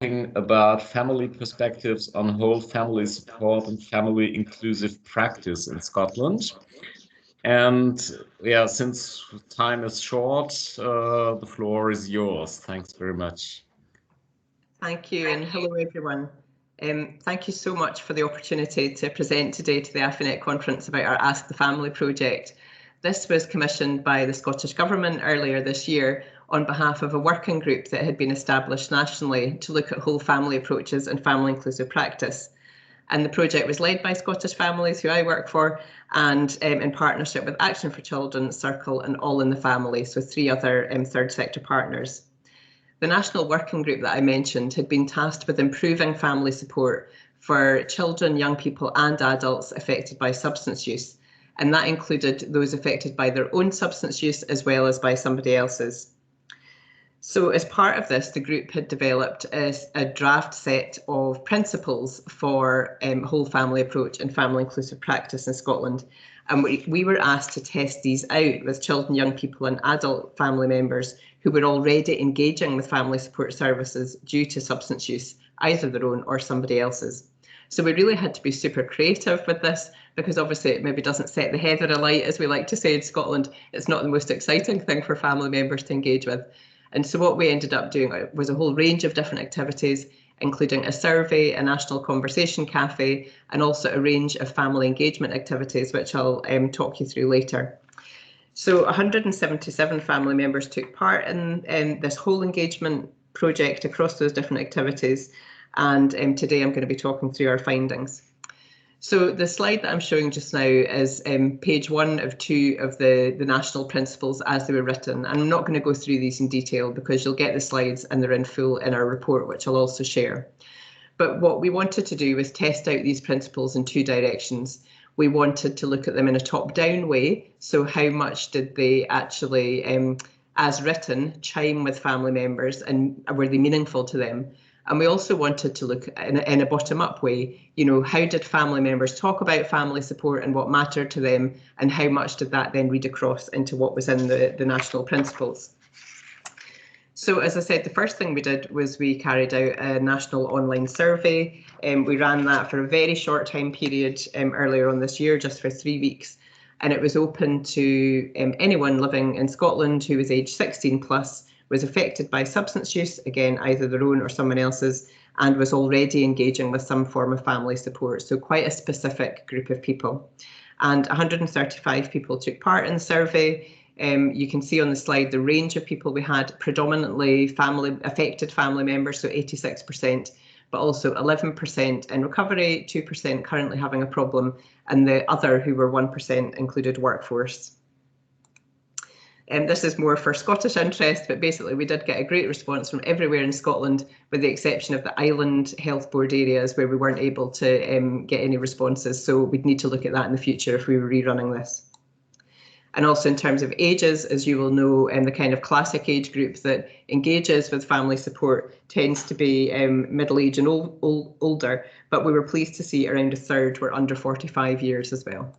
about family perspectives on whole family support and family inclusive practice in Scotland. And yeah, since time is short, the floor is yours. Thanks very much. Thank you, and hello everyone. Thank you so much for the opportunity to present today to the AFINet conference about our Ask the Family project. This was commissioned by the Scottish Government earlier this year on behalf of a working group that had been established nationally to look at whole family approaches and family inclusive practice. And the project was led by Scottish Families, who I work for, and in partnership with Action for Children, Circle and All in the Family, so 3 other third sector partners. The national working group that I mentioned had been tasked with improving family support for children, young people and adults affected by substance use. And that included those affected by their own substance use as well as by somebody else's. So as part of this, the group had developed a draft set of principles for whole family approach and family inclusive practice in Scotland. And we were asked to test these out with children, young people and adult family members who were already engaging with family support services due to substance use, either their own or somebody else's. So we really had to be super creative with this, because obviously it maybe doesn't set the heather alight, as we like to say in Scotland. It's not the most exciting thing for family members to engage with. And so what we ended up doing was a whole range of different activities, including a survey, a national conversation cafe, and also a range of family engagement activities, which I'll talk you through later. So 177 family members took part in this whole engagement project across those different activities. And today I'm going to be talking through our findings. So the slide that I'm showing just now is page 1 of 2 of the national principles as they were written. And I'm not going to go through these in detail because you'll get the slides and they're in full in our report, which I'll also share. But what we wanted to do was test out these principles in 2 directions. We wanted to look at them in a top-down way. So how much did they actually, as written, chime with family members, and were they meaningful to them? And we also wanted to look in a bottom-up way, how did family members talk about family support and what mattered to them, and how much did that then read across into what was in the national principles? So as I said, the first thing we did was we carried out a national online survey. We ran that for a very short time period earlier on this year, just for 3 weeks. And it was open to anyone living in Scotland who was aged 16 plus, was affected by substance use, again, either their own or someone else's, and was already engaging with some form of family support. So quite a specific group of people. And 135 people took part in the survey. You can see on the slide the range of people we had, predominantly affected family members, so 86%, but also 11% in recovery, 2% currently having a problem, and the other, who were 1%, included workforce. This is more for Scottish interest, but basically we did get a great response from everywhere in Scotland, with the exception of the island health board areas where we weren't able to get any responses. So we'd need to look at that in the future if we were rerunning this. And also in terms of ages, as you will know, the kind of classic age group that engages with family support tends to be middle age and older, but we were pleased to see around a third were under 45 years as well.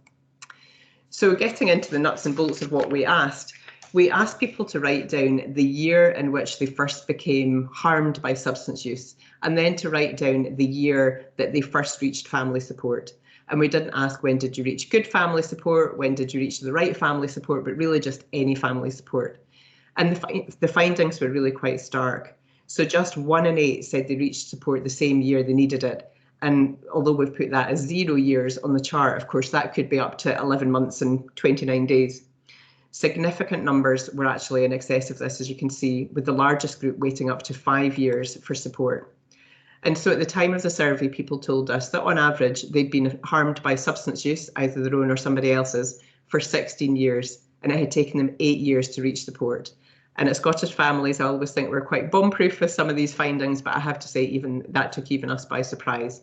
So getting into the nuts and bolts of what we asked people to write down the year in which they first became harmed by substance use, and then to write down the year that they first reached family support. And we didn't ask when did you reach good family support, when did you reach the right family support, but really just any family support. And the findings were really quite stark. So just 1 in 8 said they reached support the same year they needed it. And although we've put that as 0 years on the chart, of course, that could be up to 11 months and 29 days. Significant numbers were actually in excess of this, as you can see, with the largest group waiting up to 5 years for support. And so at the time of the survey, people told us that on average, they'd been harmed by substance use, either their own or somebody else's, for 16 years, and it had taken them 8 years to reach support. And at Scottish Families, I always think we're quite bomb-proof with some of these findings, but I have to say that took even us by surprise.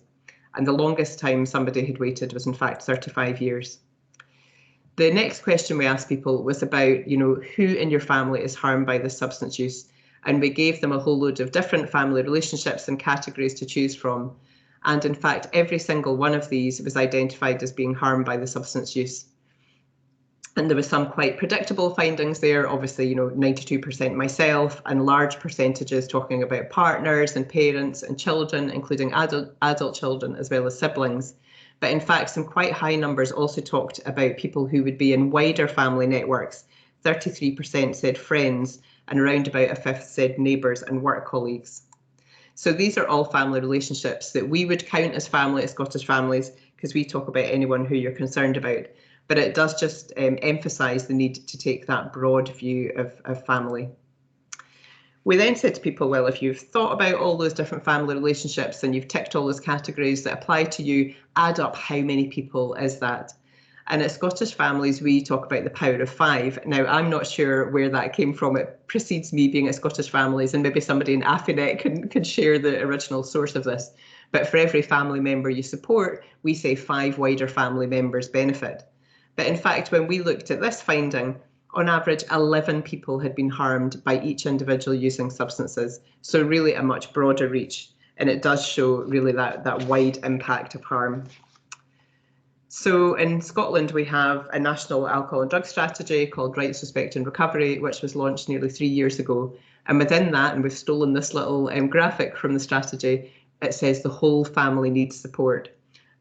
And the longest time somebody had waited was in fact 35 years. The next question we asked people was about, who in your family is harmed by this substance use? And we gave them a whole load of different family relationships and categories to choose from. And in fact, every single one of these was identified as being harmed by the substance use. And there was some quite predictable findings there. Obviously, 92% myself, and large percentages talking about partners and parents and children, including adult children as well as siblings. But in fact, some quite high numbers also talked about people who would be in wider family networks. 33% said friends, and around about a fifth said neighbours and work colleagues. So these are all family relationships that we would count as family at Scottish Families, because we talk about anyone who you're concerned about. But it does just emphasise the need to take that broad view of family. We then said to people, well, if you've thought about all those different family relationships and you've ticked all those categories that apply to you, add up how many people is that? And at Scottish Families, we talk about the power of 5. Now, I'm not sure where that came from. It precedes me being at Scottish Families, and maybe somebody in AFINet can share the original source of this. But for every family member you support, we say 5 wider family members benefit. But in fact, when we looked at this finding, on average, 11 people had been harmed by each individual using substances. So really a much broader reach. And it does show really that wide impact of harm. So in Scotland, we have a national alcohol and drug strategy called Rights, Respect and Recovery, which was launched nearly 3 years ago. And within that, and we've stolen this little graphic from the strategy, it says the whole family needs support.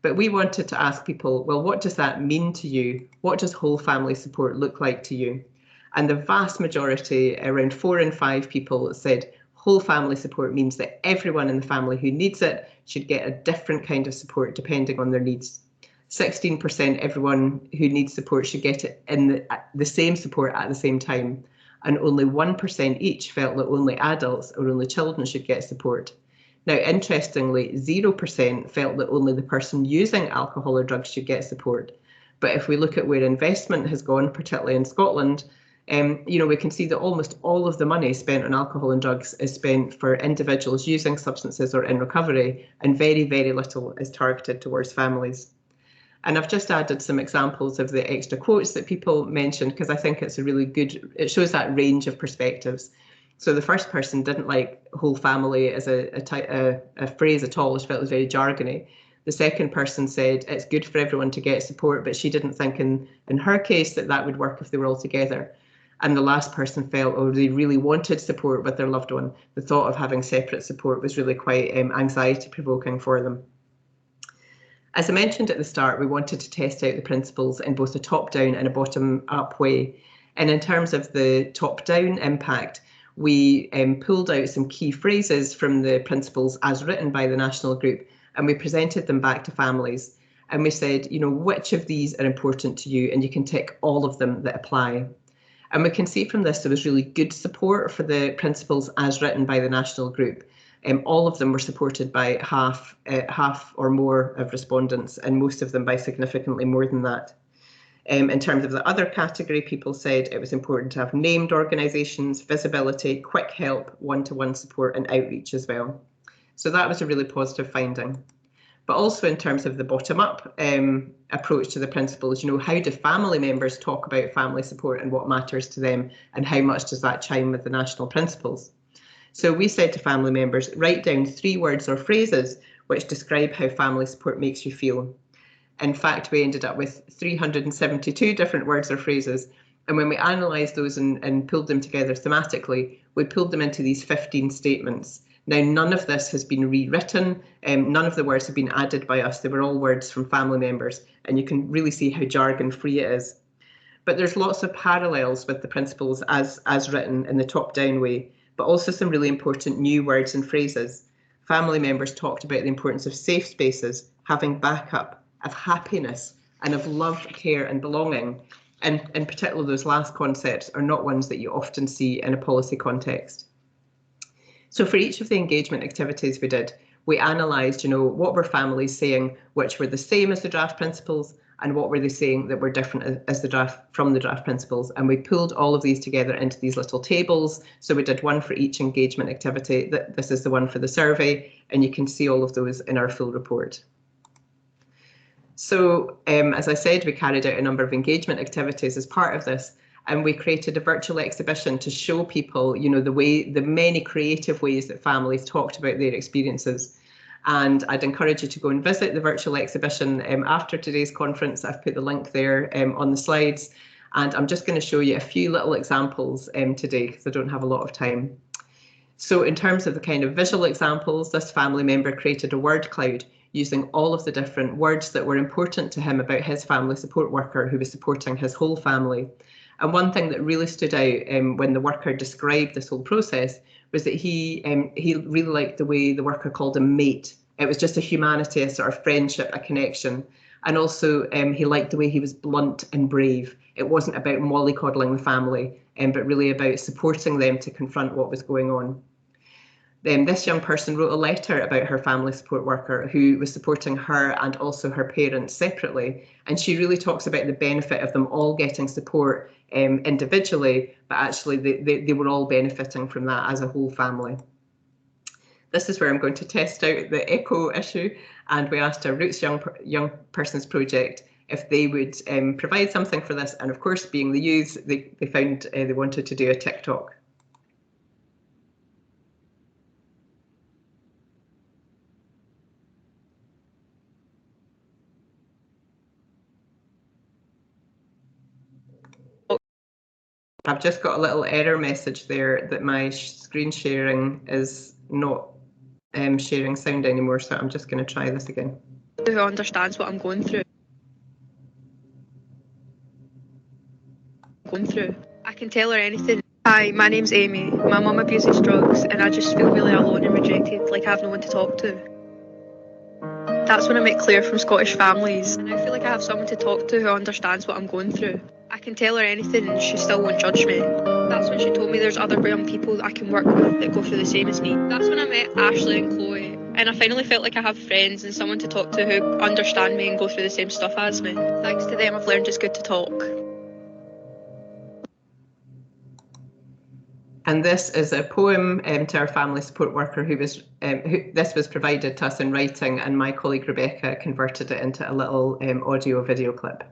But we wanted to ask people, well, what does that mean to you? What does whole family support look like to you? And the vast majority, around 4 in 5 people, said whole family support means that everyone in the family who needs it should get a different kind of support depending on their needs. 16% everyone who needs support should get it in the same support at the same time. And only 1% each felt that only adults or only children should get support. Now, interestingly, 0% felt that only the person using alcohol or drugs should get support. But if we look at where investment has gone, particularly in Scotland, we can see that almost all of the money spent on alcohol and drugs is spent for individuals using substances or in recovery, and very, very little is targeted towards families. And I've just added some examples of the extra quotes that people mentioned, because I think it's a really good, it shows that range of perspectives. So the first person didn't like whole family as a phrase at all. She felt it was very jargony. The second person said it's good for everyone to get support, but she didn't think in her case that would work if they were all together. And the last person felt, oh, they really wanted support with their loved one. The thought of having separate support was really quite anxiety provoking for them. As I mentioned at the start, we wanted to test out the principles in both a top-down and a bottom-up way. And in terms of the top-down impact, we pulled out some key phrases from the principles as written by the national group, and we presented them back to families. And we said, which of these are important to you? And you can tick all of them that apply. And we can see from this there was really good support for the principles as written by the national group. All of them were supported by half or more of respondents, and most of them by significantly more than that. In terms of the other category, people said it was important to have named organisations, visibility, quick help, one-to-one support and outreach as well. So that was a really positive finding. But also in terms of the bottom-up approach to the principles, how do family members talk about family support and what matters to them, and how much does that chime with the national principles? So we said to family members, write down 3 words or phrases which describe how family support makes you feel. In fact, we ended up with 372 different words or phrases. And when we analysed those and pulled them together thematically, we pulled them into these 15 statements. Now, none of this has been rewritten. None of the words have been added by us. They were all words from family members. And you can really see how jargon-free it is. But there's lots of parallels with the principles as written in the top-down way, but also some really important new words and phrases. Family members talked about the importance of safe spaces, having backup, of happiness, and of love, care and belonging. And in particular, those last concepts are not ones that you often see in a policy context. So for each of the engagement activities we did, we analysed, what were families saying which were the same as the draft principles, and what were they saying that were different as from the draft principles. And we pulled all of these together into these little tables. So we did one for each engagement activity. This is the one for the survey, and you can see all of those in our full report. So as I said, we carried out a number of engagement activities as part of this, and we created a virtual exhibition to show people, the many creative ways that families talked about their experiences. And I'd encourage you to go and visit the virtual exhibition after today's conference. I've put the link there on the slides. And I'm just going to show you a few little examples today because I don't have a lot of time. So in terms of the kind of visual examples, this family member created a word cloud using all of the different words that were important to him about his family support worker who was supporting his whole family. And one thing that really stood out when the worker described this whole process was that he really liked the way the worker called him mate. It was just a humanity, a sort of friendship, a connection. And also he liked the way he was blunt and brave. It wasn't about mollycoddling the family, but really about supporting them to confront what was going on. This young person wrote a letter about her family support worker who was supporting her and also her parents separately. And she really talks about the benefit of them all getting support individually, but actually they were all benefiting from that as a whole family. This is where I'm going to test out the echo issue. And we asked our Roots Young Persons Project if they would provide something for this. And of course, being the youth, they found they wanted to do a TikTok. I've just got a little error message there that my screen sharing is not sharing sound anymore, so I'm just going to try this again. Who understands what I'm going through. I can tell her anything. Hi, my name's Amy. My mum abuses drugs and I just feel really alone and rejected, like I have no one to talk to. That's when I met Claire from Scottish Families, and I feel like I have someone to talk to who understands what I'm going through. I can tell her anything and she still won't judge me. That's when she told me there's other young people that I can work with that go through the same as me. That's when I met Ashley and Chloe, and I finally felt like I have friends and someone to talk to who understand me and go through the same stuff as me. Thanks to them, I've learned it's good to talk. And this is a poem to our family support worker this was provided to us in writing, and my colleague Rebecca converted it into a little audio video clip.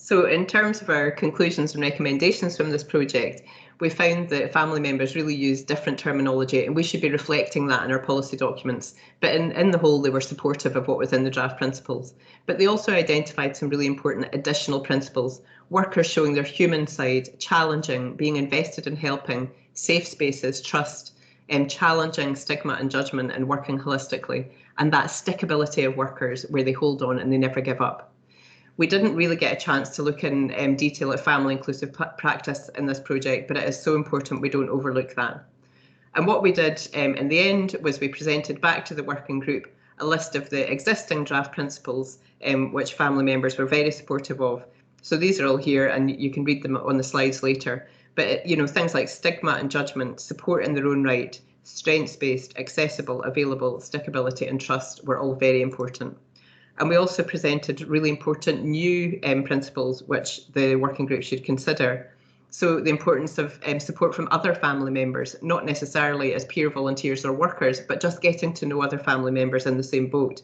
So in terms of our conclusions and recommendations from this project, we found that family members really use different terminology, and we should be reflecting that in our policy documents. But in the whole, they were supportive of what was in the draft principles. But they also identified some really important additional principles: workers showing their human side, challenging, being invested in helping, safe spaces, trust, challenging stigma and judgment, and working holistically, and that stickability of workers where they hold on and they never give up. We didn't really get a chance to look in detail at family inclusive practice in this project, but it is so important we don't overlook that. And what we did in the end was we presented back to the working group a list of the existing draft principles, which family members were very supportive of. So these are all here, and you can read them on the slides later. But things like stigma and judgment, support in their own right, strengths-based, accessible, available, stickability and trust were all very important. And we also presented really important new principles which the working group should consider. So the importance of support from other family members, not necessarily as peer volunteers or workers, but just getting to know other family members in the same boat.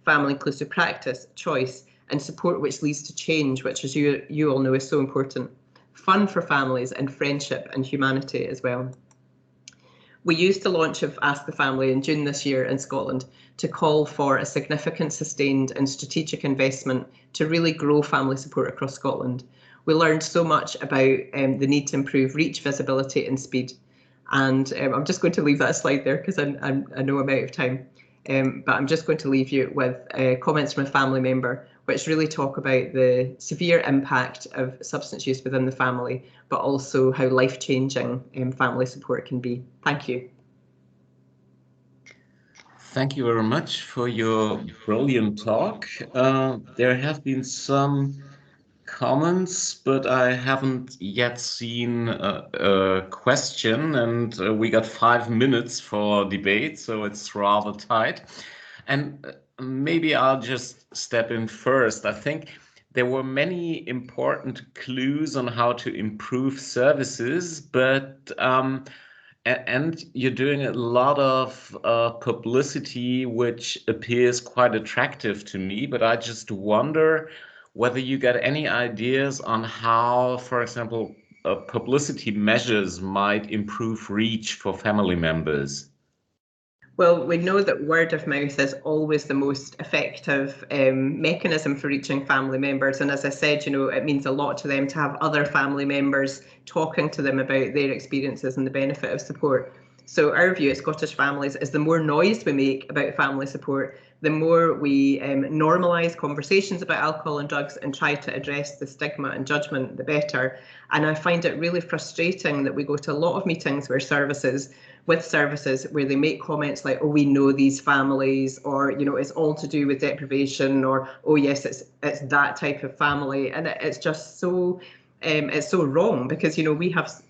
Family inclusive practice, choice, and support which leads to change, which, as you all know, is so important. Fun for families and friendship and humanity as well. We used the launch of Ask the Family in June this year in Scotland to call for a significant, sustained and strategic investment to really grow family support across Scotland. We learned so much about the need to improve reach, visibility and speed. And I'm just going to leave that slide there because I know I'm out of time. But I'm just going to leave you with comments from a family member which really talk about the severe impact of substance use within the family, but also how life-changing family support can be. Thank you. Thank you very much for your brilliant talk. There have been some comments, but I haven't yet seen a question, and we got 5 minutes for debate, so it's rather tight. And maybe I'll just step in first. I think there were many important clues on how to improve services, but and you're doing a lot of publicity, which appears quite attractive to me, but I just wonder whether you got any ideas on how, for example, publicity measures might improve reach for family members. Well, we know that word of mouth is always the most effective mechanism for reaching family members. And as I said, it means a lot to them to have other family members talking to them about their experiences and the benefit of support. So our view at Scottish Families is the more noise we make about family support, the more we normalise conversations about alcohol and drugs and try to address the stigma and judgment, the better. And I find it really frustrating that we go to a lot of meetings where services where they make comments like, oh, we know these families, or it's all to do with deprivation, or oh yes, it's that type of family, and it's just so it's so wrong, because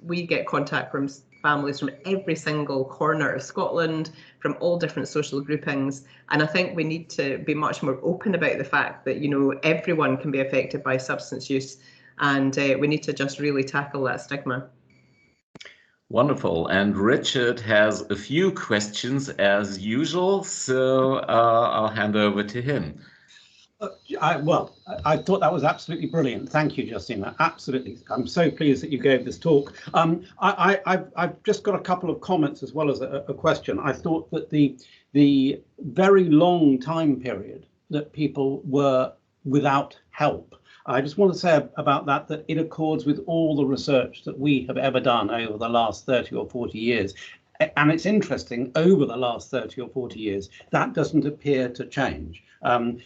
we get contact from families from every single corner of Scotland, from all different social groupings, and I think we need to be much more open about the fact that everyone can be affected by substance use, and we need to just really tackle that stigma. Wonderful. And Richard has a few questions as usual, so I'll hand over to him. I thought that was absolutely brilliant. Thank you, Justina. Absolutely. I'm so pleased that you gave this talk. I've just got a couple of comments as well as a question. I thought that the very long time period that people were without help, I just want to say about that it accords with all the research that we have ever done over the last 30 or 40 years. And it's interesting, over the last 30 or 40 years, that doesn't appear to change.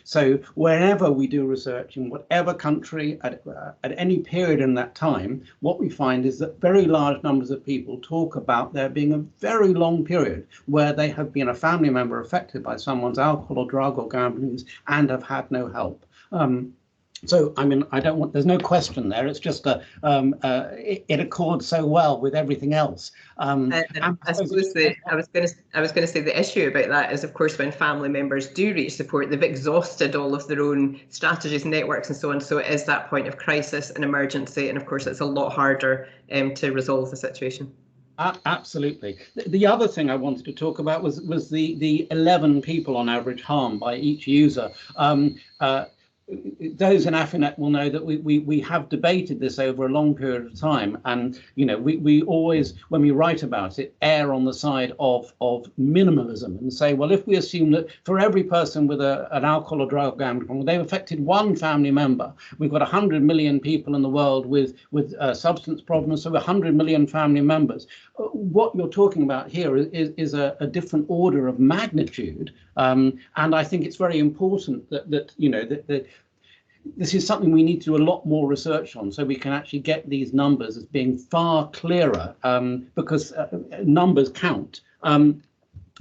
So wherever we do research in whatever country at any period in that time, what we find is that very large numbers of people talk about there being a very long period where they have been a family member affected by someone's alcohol or drug or gambling use and have had no help. So, I mean, there's no question there. It's just it accords so well with everything else. I suppose I was going to say the issue about that is, of course, when family members do reach support, they've exhausted all of their own strategies, networks, and so on. So it is that point of crisis and emergency, and of course, it's a lot harder to resolve the situation. Absolutely. The other thing I wanted to talk about was the 11 people on average harmed by each user. Those in AFINet will know that we have debated this over a long period of time, and we always, when we write about it, err on the side of minimalism and say, well, if we assume that for every person with an alcohol or drug gambling problem, they've affected one family member. We've got 100 million people in the world with substance problems, so 100 million family members. What you're talking about here is a different order of magnitude, and I think it's very important that this is something we need to do a lot more research on, so we can actually get these numbers as being far clearer, because numbers count.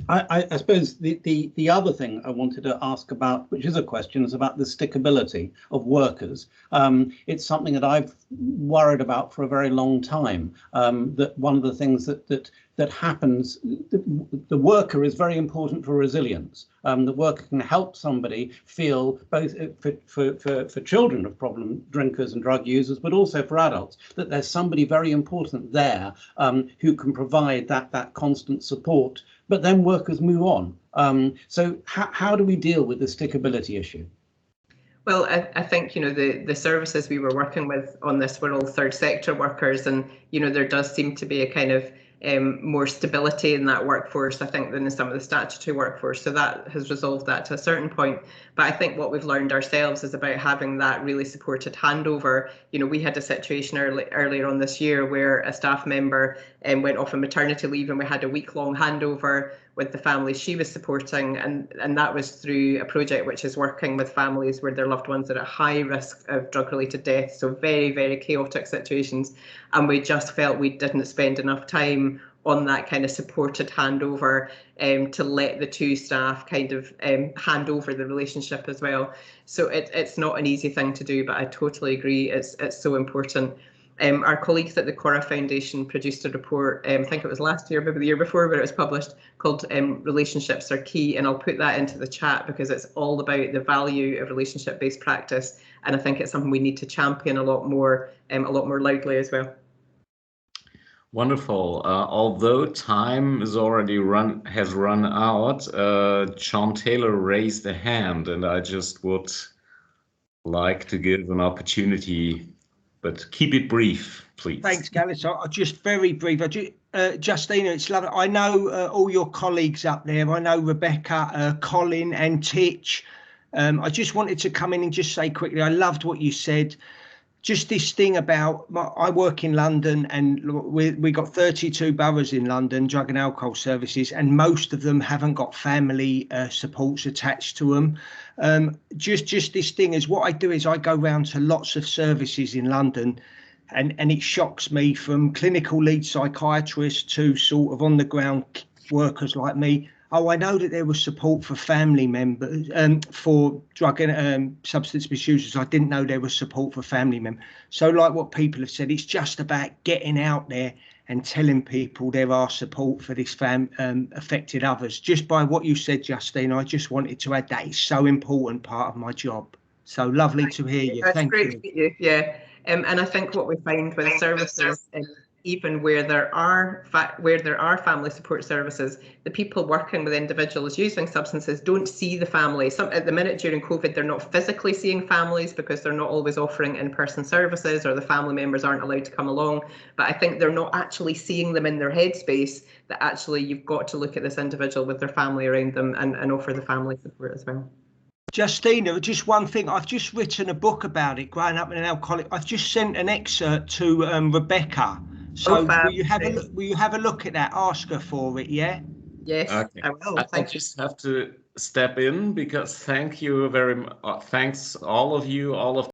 I suppose the other thing I wanted to ask about, which is a question, is about the stickability of workers. It's something that I've worried about for a very long time. That one of the things that happens, the worker is very important for resilience. The worker can help somebody feel, both for children of problem drinkers and drug users, but also for adults, that there's somebody very important there who can provide that constant support. But then workers move on. So how do we deal with the stickability issue? Well, I think, the services we were working with on this were all third sector workers, and, there does seem to be a kind of more stability in that workforce, I think, than in some of the statutory workforce. So that has resolved that to a certain point. But I think what we've learned ourselves is about having that really supported handover. We had a situation earlier on this year where a staff member went off on maternity leave, and we had a week-long handover with the families she was supporting, and that was through a project which is working with families where their loved ones are at high risk of drug-related death, so very, very chaotic situations. And we just felt we didn't spend enough time on that kind of supported handover to let the two staff kind of hand over the relationship as well. So it's not an easy thing to do, but I totally agree, it's so important. Our colleagues at the Cora Foundation produced a report, I think it was last year, maybe the year before, where it was published, called Relationships Are Key, and I'll put that into the chat because it's all about the value of relationship-based practice, and I think it's something we need to champion a lot more loudly as well. Wonderful. Although time is already has run out, John Taylor raised a hand, and I just would like to give an opportunity, but keep it brief, please. Thanks, Gareth. So just very brief. Justina, it's lovely. I know all your colleagues up there. I know Rebecca, Colin and Titch. I just wanted to come in and just say quickly, I loved what you said. Just this thing about, I work in London, and we got 32 boroughs in London, drug and alcohol services, and most of them haven't got family supports attached to them. Just this thing is, what I do is I go round to lots of services in London, and it shocks me, from clinical lead psychiatrists to sort of on the ground workers like me. Oh, I know that there was support for family members, for drug and substance misuse. I didn't know there was support for family members. So like what people have said, it's just about getting out there and telling people there are support for this affected others. Just by what you said, Justina, I just wanted to add that it's so important part of my job. So lovely to hear you. That's great to meet you. Yeah. And I think what we find with services, even where there are family support services, the people working with individuals using substances don't see the family. At the minute during COVID, they're not physically seeing families because they're not always offering in-person services, or the family members aren't allowed to come along. But I think they're not actually seeing them in their headspace, that actually you've got to look at this individual with their family around them and offer the family support as well. Justina, just one thing. I've just written a book about it, growing up in an alcoholic. I've just sent an excerpt to Rebecca. So will you have a look at that? Ask her for it, yeah? Yes, okay. I will. I just have to step in because thank you very much. Thanks all of you, all of